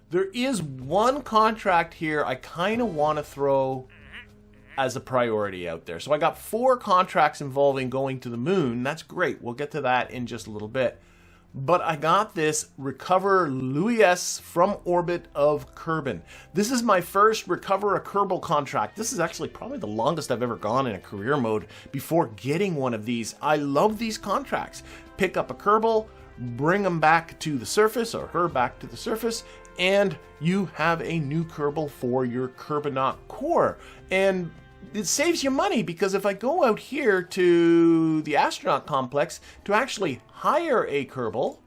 There is one contract here I kind of want to throw as a priority out there. So I got 4 contracts involving going to the moon. That's great. We'll get to that in just a little bit. But I got this Recover Louis from Orbit of Kerbal. This is my first Recover a Kerbal contract. This is actually probably the longest I've ever gone in a career mode before getting one of these. I love these contracts. Pick up a Kerbal, bring them back to the surface, or her back to the surface, and you have a new Kerbal for your Kerbanaut core. And it saves you money, because if I go out here to the astronaut complex to actually hire a Kerbal,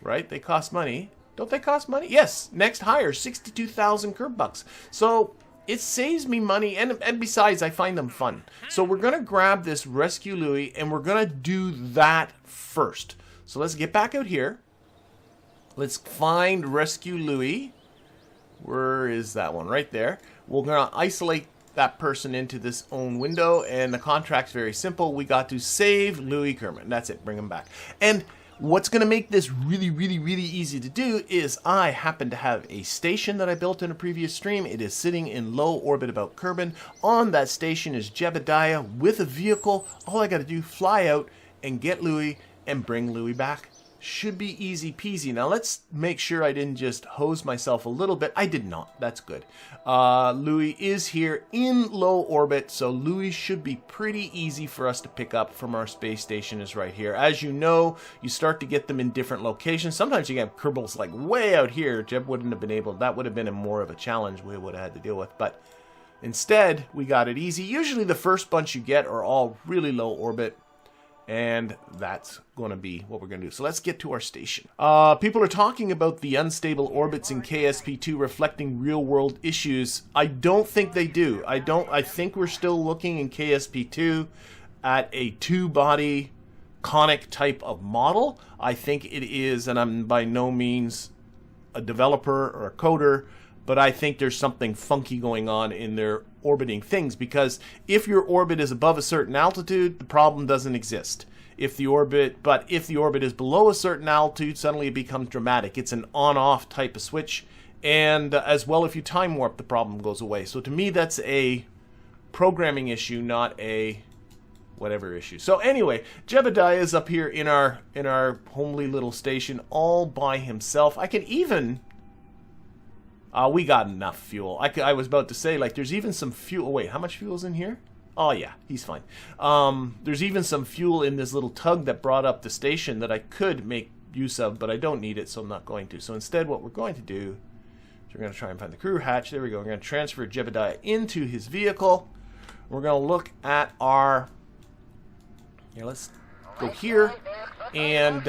right? They cost money. Don't they cost money? Yes. Next hire, 62,000 Kerbucks. So it saves me money, and besides, I find them fun. So we're going to grab this Rescue Louis, and we're going to do that first. So let's get back out here. Let's find Rescue Louis. Where is that one? Right there. We're going to isolate that person into this own window, and the contract's very simple. We got to save Louis Kerman. That's it. Bring him back. And what's going to make this really, really, really easy to do is I happen to have a station that I built in a previous stream. It is sitting in low orbit about Kerbal. On that station is Jebediah with a vehicle. All I got to do, fly out and get Louis and bring Louis back. Should be easy peasy. Now let's make sure I didn't just hose myself a little bit. I did not. That's good. Louis is here in low orbit, so Louis should be pretty easy for us to pick up from our space station. Is right here. As you know, you start to get them in different locations. Sometimes you get Kerbals like way out here. Jeb wouldn't have been able. That would have been more of a challenge we would have had to deal with. But instead, we got it easy. Usually the first bunch you get are all really low orbit. And that's going to be what we're going to do. So let's get to our station. People are talking about the unstable orbits in KSP2 reflecting real-world issues. I don't think they do. I think we're still looking in KSP2 at a 2-body conic type of model. I think it is, and I'm by no means a developer or a coder, but I think there's something funky going on in their orbiting things, because if your orbit is above a certain altitude, the problem doesn't exist. If the orbit is below a certain altitude, suddenly it becomes dramatic. It's an on-off type of switch, and as well, if you time warp, the problem goes away. So to me, that's a programming issue, not a whatever issue. So anyway, Jebediah is up here in our homely little station all by himself. I can even we got enough fuel. I was about to say, like, there's even some fuel. Oh, wait, how much fuel's in here? Oh, yeah, he's fine. There's even some fuel in this little tug that brought up the station that I could make use of, but I don't need it, so I'm not going to. So instead, what we're going to do is we're going to try and find the crew hatch. There we go. We're going to transfer Jebediah into his vehicle. We're going to look at our... Here, let's go here and...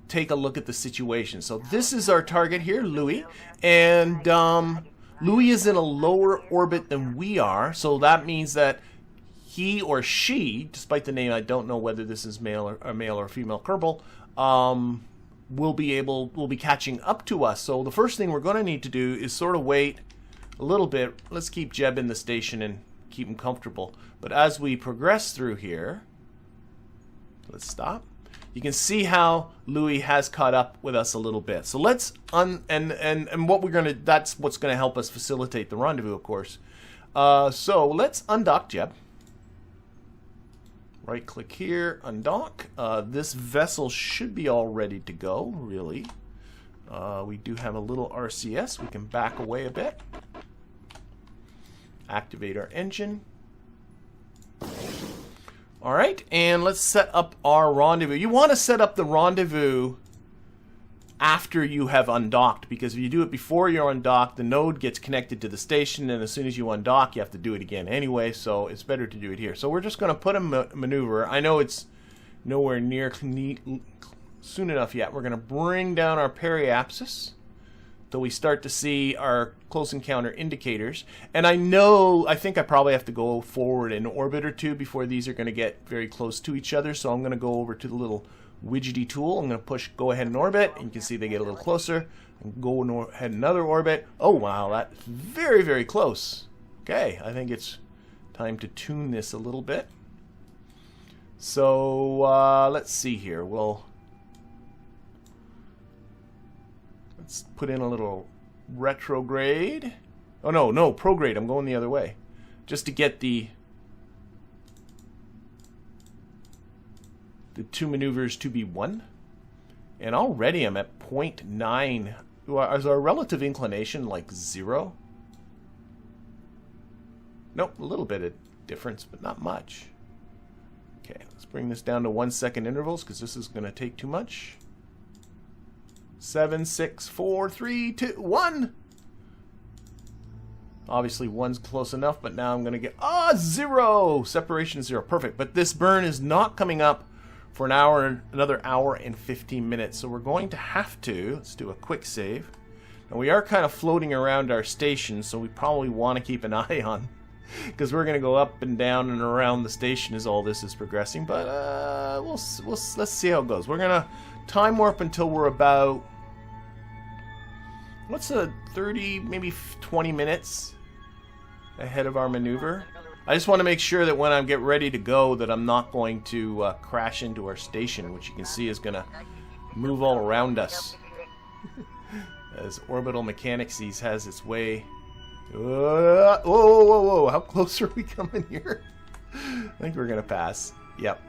take a look at the situation. So this is our target here, Louis, and Louis is in a lower orbit than we are, so that means that he or she, despite the name, I don't know whether this is male or female Kerbal, will be catching up to us. So the first thing we're going to need to do is sort of wait a little bit. Let's keep Jeb in the station and keep him comfortable. But as we progress through here, let's stop. You can see how Louis has caught up with us a little bit. So let's and what we're gonna, that's what's gonna help us facilitate the rendezvous, of course. So let's undock Jeb. Right click here, undock. This vessel should be all ready to go, really. We do have a little RCS. We can back away a bit. Activate our engine. Alright, and let's set up our rendezvous. You want to set up the rendezvous after you have undocked, because if you do it before you're undocked, the node gets connected to the station, and as soon as you undock, you have to do it again anyway, so it's better to do it here. So we're just going to put a maneuver. I know it's nowhere near soon enough yet. We're going to bring down our periapsis till we start to see our close encounter indicators. And I think I probably have to go forward an orbit or two before these are going to get very close to each other. So I'm going to go over to the little widgety tool. I'm going to push go ahead and orbit, and you can see they get a little closer. And go ahead another orbit. Oh wow, that's very, very close. Okay, I think it's time to tune this a little bit. So let's see here. We'll Let's put in a little retrograde. Oh, no, prograde. I'm going the other way. Just to get the two maneuvers to be one. And already I'm at 0.9. Is our relative inclination like 0? Nope, a little bit of difference, but not much. Okay, let's bring this down to 1 second intervals because this is going to take too much. 7, 6, 4, 3, 2, 1. Obviously, 1's close enough, but now I'm going to get 0. Separation 0. Perfect. But this burn is not coming up for another hour and 15 minutes. So we're going to have to, let's do a quick save. Now we are kind of floating around our station, so we probably want to keep an eye on, because we're going to go up and down and around the station as all this is progressing. But let's see how it goes. We're going to time warp until we're about, what's a 30, maybe 20 minutes ahead of our maneuver. I just want to make sure that when I get ready to go that I'm not going to crash into our station, which you can see is going to move all around us. As orbital mechanics has its way. Whoa. How close are we coming here? I think we're going to pass. Yep.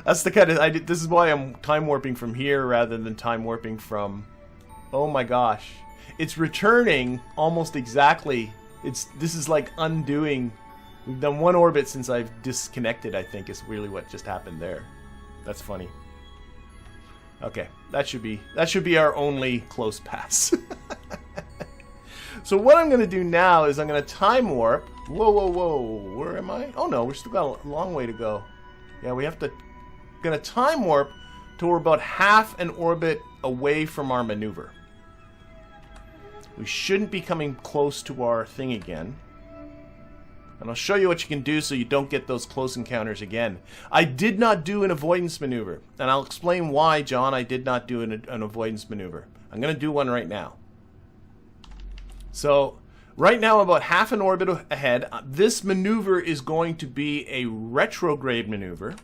That's the kind of... this is why I'm time warping from here rather than time warping from... Oh my gosh. It's returning almost exactly... This is like undoing... We've done one orbit since I've disconnected, I think, is really what just happened there. That's funny. Okay, that should be our only close pass. So what I'm going to do now is I'm going to time warp. Whoa. Where am I? Oh no, we've still got a long way to go. Yeah, we have to... Going to time warp till we're about half an orbit away from our maneuver. We shouldn't be coming close to our thing again. And I'll show you what you can do so you don't get those close encounters again. I did not do an avoidance maneuver. And I'll explain why, John, I did not do an avoidance maneuver. I'm going to do one right now. So, right now, about half an orbit ahead. This maneuver is going to be a retrograde maneuver.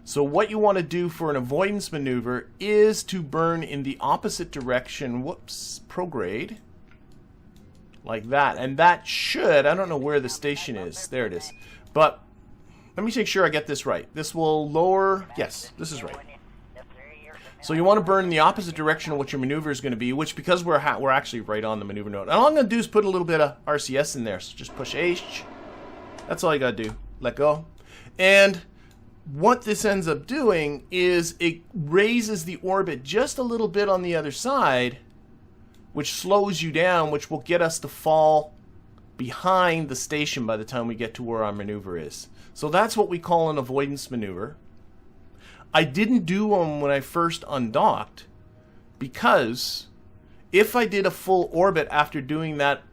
So what you want to do for an avoidance maneuver is to burn in the opposite direction. Whoops, prograde. Like that. And that should, I don't know where the station is. There it is. But let me make sure I get this right. This will lower, yes, this is right. So you want to burn in the opposite direction of what your maneuver is going to be, which because we're actually right on the maneuver node. And all I'm going to do is put a little bit of RCS in there. So just push H. That's all you got to do. Let go. And what this ends up doing is it raises the orbit just a little bit on the other side, which slows you down, which will get us to fall behind the station by the time we get to where our maneuver is. So that's what we call an avoidance maneuver. I didn't do one when I first undocked, because if I did a full orbit after doing that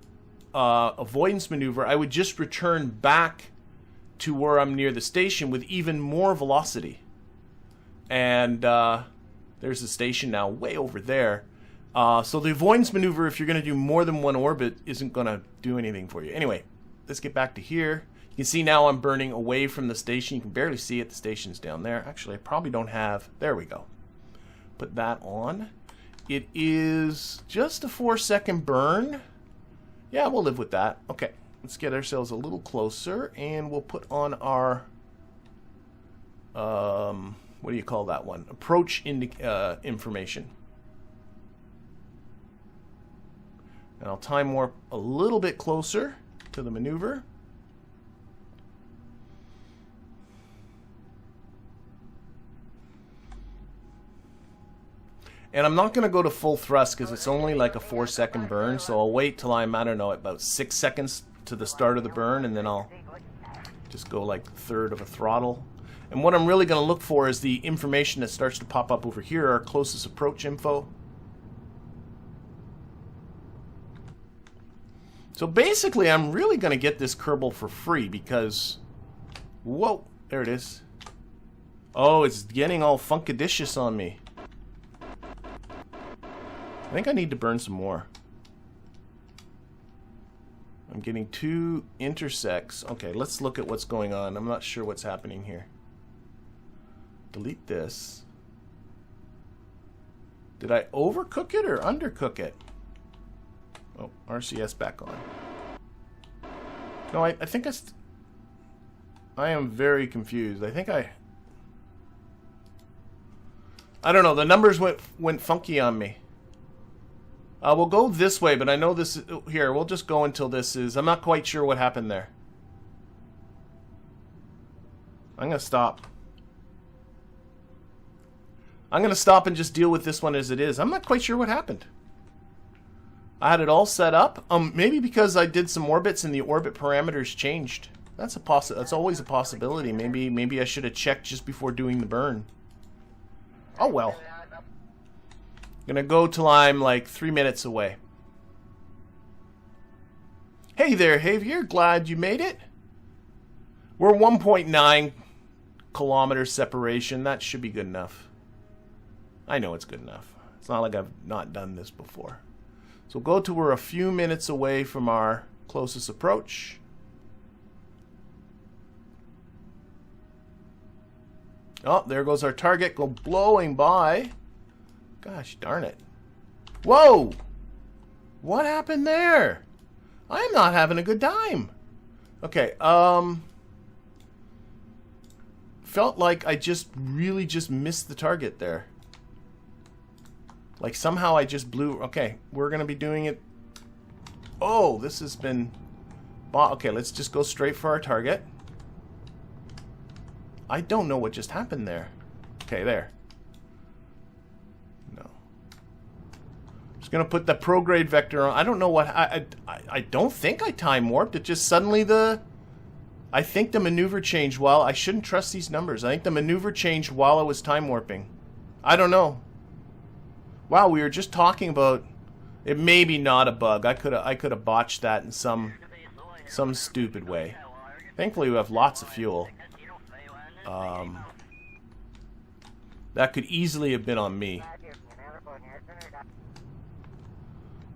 avoidance maneuver, I would just return back to where I'm near the station with even more velocity. And there's the station now way over there. So the avoidance maneuver, if you're going to do more than one orbit, isn't going to do anything for you. Anyway, let's get back to here. You can see now I'm burning away from the station. You can barely see it. The station's down there. Actually, I probably don't have... There we go. Put that on. It is just a 4-second burn. Yeah, we'll live with that. Okay, let's get ourselves a little closer, and we'll put on our... what do you call that one? Approach information. And I'll time warp a little bit closer to the maneuver. And I'm not going to go to full thrust because it's only like a 4-second burn. So I'll wait till I'm, I don't know, about 6 seconds to the start of the burn. And then I'll just go like a third of a throttle. And what I'm really going to look for is the information that starts to pop up over here, our closest approach info. So basically, I'm really going to get this Kerbal for free because... Whoa, there it is. Oh, it's getting all funkadicious on me. I think I need to burn some more. I'm getting 2 intersects. Okay, let's look at what's going on. I'm not sure what's happening here. Delete this. Did I overcook it or undercook it? Oh, RCS back on. No, I think I am very confused. I think I don't know. The numbers went funky on me. We'll go this way, but I know this is... Here, we'll just go until this is... I'm not quite sure what happened there. I'm going to stop. I'm going to stop and just deal with this one as it is. I'm not quite sure what happened. I had it all set up. Maybe because I did some orbits and the orbit parameters changed. That's always a possibility. Maybe I should have checked just before doing the burn. Oh well. Gonna go till I'm like 3 minutes away. Hey there, Javier. Glad you made it. We're 1.9 kilometers separation. That should be good enough. I know it's good enough. It's not like I've not done this before. So go to we're a few minutes away from our closest approach. Oh, there goes our target. Go blowing by. Gosh darn it. Whoa! What happened there? I'm not having a good time. Okay, felt like I really just missed the target there. Like somehow I just blew... Okay, we're going to be doing it... Oh, this has been... Okay, let's just go straight for our target. I don't know what just happened there. Okay, there. No. Just going to put the prograde vector on. I don't know what... I don't think I time warped. It just suddenly I think the maneuver changed while... I shouldn't trust these numbers. I think the maneuver changed while I was time warping. I don't know. Wow, we were just talking about it. Maybe not a bug. I could have botched that in some stupid way. Thankfully, we have lots of fuel. That could easily have been on me.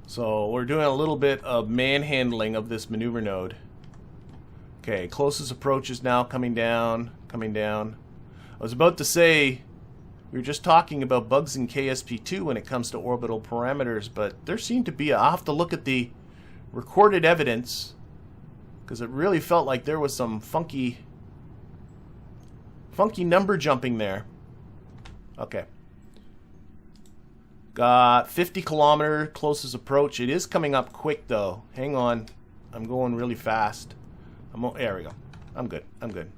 So we're doing a little bit of manhandling of this maneuver node. Okay, closest approach is now coming down. Coming down. I was about to say. We were just talking about bugs in KSP2 when it comes to orbital parameters, but there seemed to be I'll have to look at the recorded evidence, because it really felt like there was some funky number jumping there. Okay. Got 50 kilometer closest approach. It is coming up quick, though. Hang on. I'm going really fast. There we go. I'm good. I'm good.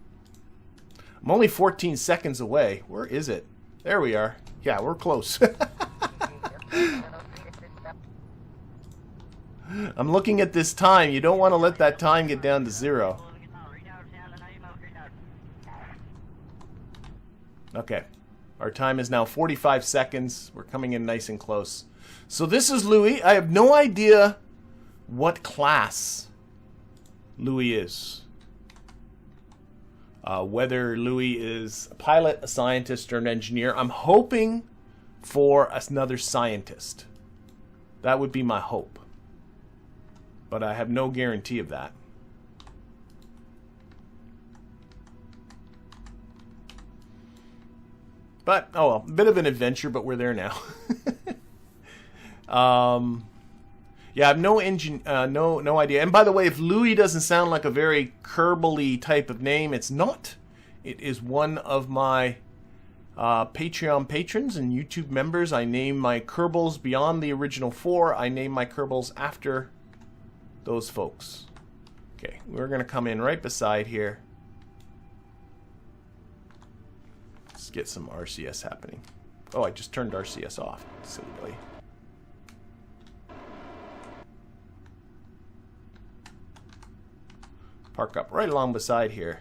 I'm only 14 seconds away. Where is it? There we are. Yeah, we're close. I'm looking at this time. You don't want to let that time get down to 0. Okay. Our time is now 45 seconds. We're coming in nice and close. So this is Louis. I have no idea what class Louis is. Whether Louis is a pilot, a scientist, or an engineer. I'm hoping for another scientist. That would be my hope. But I have no guarantee of that. But, oh well, a bit of an adventure, but we're there now. Yeah, I have no idea. And by the way, if Louis doesn't sound like a very Kerbal-y type of name, it's not. It is one of my Patreon patrons and YouTube members. I name my Kerbals beyond the original 4. I name my Kerbals after those folks. Okay, we're going to come in right beside here. Let's get some RCS happening. Oh, I just turned RCS off. Silly Billy. Park up right along beside here.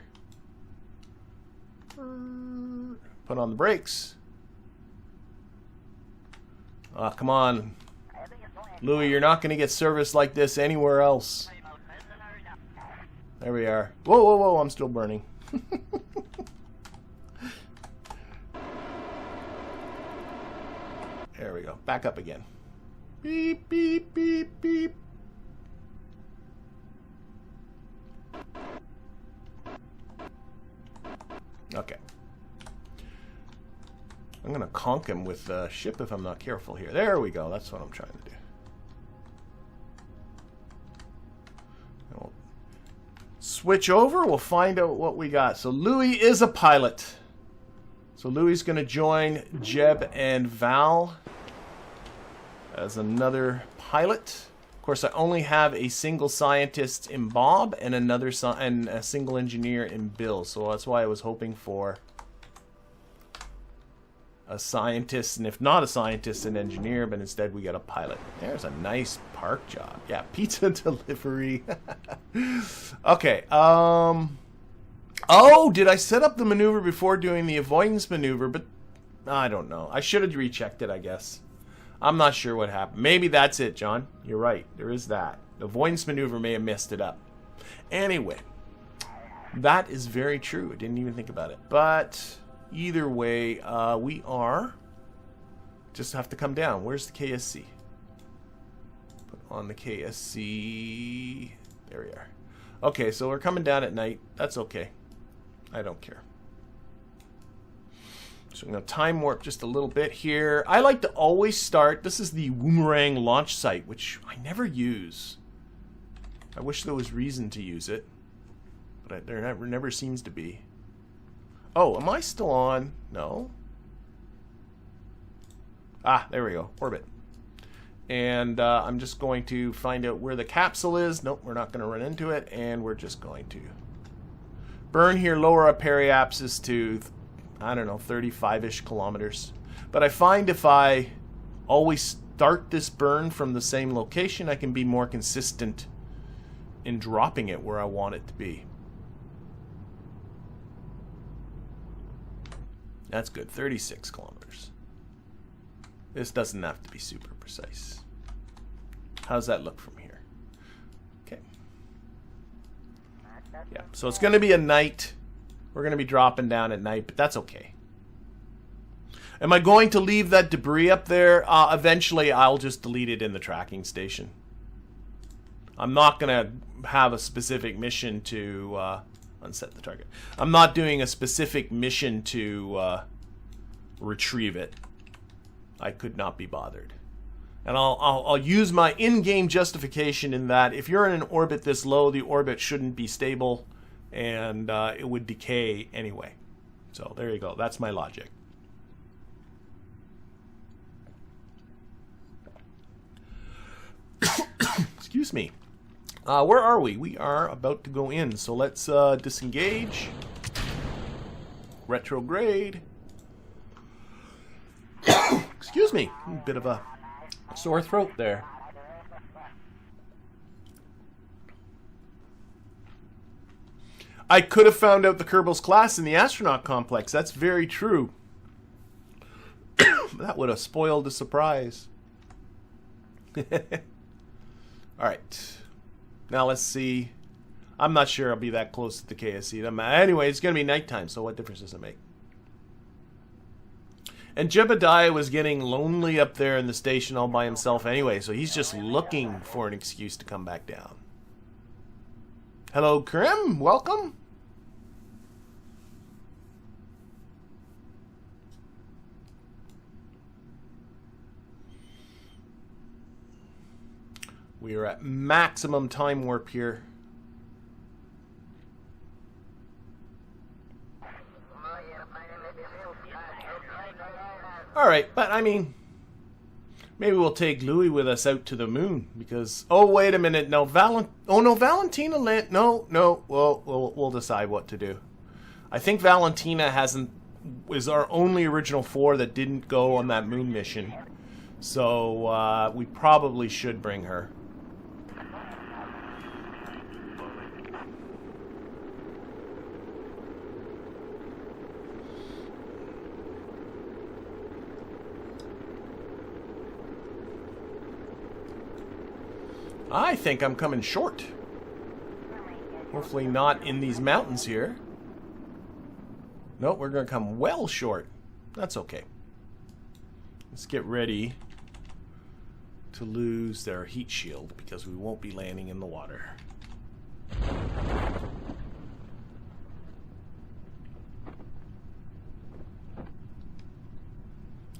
Put on the brakes. Oh, come on. Louis, you're not going to get service like this anywhere else. There we are. Whoa, whoa, whoa, I'm still burning. There we go. Back up again. Beep, beep, beep, beep. Okay. I'm going to conk him with the ship if I'm not careful here. There we go. That's what I'm trying to do. We'll switch over. We'll find out what we got. So Louis is a pilot. So Louis is going to join Jeb and Val as another pilot. Of course, I only have a single scientist in Bob and a single engineer in Bill. So that's why I was hoping for a scientist, and if not a scientist, an engineer, but instead we got a pilot. There's a nice park job. Yeah, pizza delivery. Okay. Oh, did I set up the maneuver before doing the avoidance maneuver? But I don't know. I should have rechecked it, I guess. I'm not sure what happened. Maybe that's it, John. You're right. There is that. The avoidance maneuver may have messed it up. Anyway, that is very true. I didn't even think about it. But either way, we are just have to come down. Where's the KSC? Put on the KSC. There we are. Okay, so we're coming down at night. That's okay. I don't care. So I'm going to time warp just a little bit here. I like to always start. This is the Boomerang launch site, which I never use. I wish there was reason to use it, but there never seems to be. Oh, am I still on? No. Ah, there we go. Orbit. And I'm just going to find out where the capsule is. Nope, we're not going to run into it. And we're just going to burn here, lower our periapsis to, I don't know, 35-ish kilometers. But I find if I always start this burn from the same location, I can be more consistent in dropping it where I want it to be. That's good, 36 kilometers. This doesn't have to be super precise. How's that look from here? Okay. Yeah, so it's going to be a night. We're going to be dropping down at night, but that's okay. Am I going to leave that debris up there? Eventually, I'll just delete it in the tracking station. I'm not going to have a specific mission to unset the target. I'm not doing a specific mission to retrieve it. I could not be bothered. And I'll use my in-game justification in that if you're in an orbit this low, the orbit shouldn't be stable, and it would decay anyway. So there you go. That's my logic. Excuse me. Where are we? We are about to go in, so let's disengage. Retrograde. Excuse me. A bit of a sore throat there. I could have found out the Kerbal's class in the astronaut complex. That's very true. That would have spoiled the surprise. Alright. Now let's see. I'm not sure I'll be that close to the KSC. Anyway, it's going to be nighttime, so what difference does it make? And Jebediah was getting lonely up there in the station all by himself anyway, so he's just looking for an excuse to come back down. Hello, Krim. Welcome. We are at maximum time warp here. Alright, but I mean, maybe we'll take Louis with us out to the moon, because, oh, wait a minute, no, Valentina land, no, we'll decide what to do. I think Valentina is our only original 4 that didn't go on that moon mission, so we probably should bring her. I think I'm coming short. Hopefully not in these mountains here. Nope, we're going to come well short. That's okay. Let's get ready to lose their heat shield because we won't be landing in the water.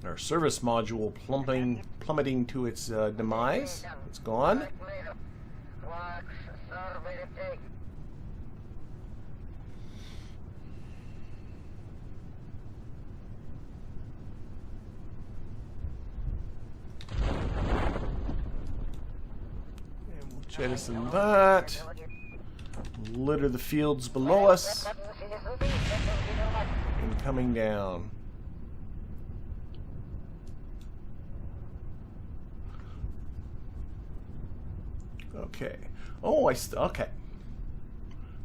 Our service module plummeting to its demise. It's gone. And we'll jettison that. Litter the fields below us. And coming down. Okay. Oh, okay.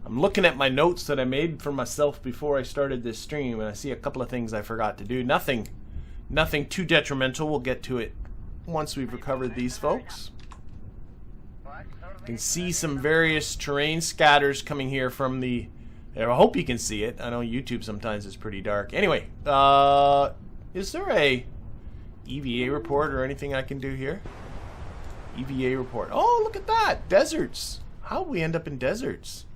I'm looking at my notes that I made for myself before I started this stream, and I see a couple of things I forgot to do. Nothing too detrimental. We'll get to it once we've recovered these folks. You can see some various terrain scatters coming here from the... I hope you can see it. I know YouTube sometimes is pretty dark. Anyway, is there a EVA report or anything I can do here? EVA report. Oh, look at that! Deserts! How'd we end up in deserts?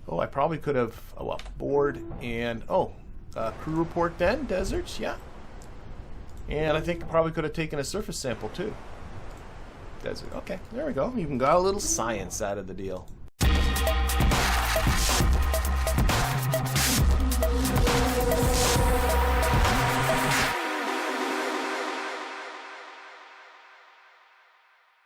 Oh, I probably could have... Oh, well, board and... Oh, crew report then. Deserts, yeah. And I think I probably could have taken a surface sample too. Desert. Okay, there we go. Even got a little science out of the deal.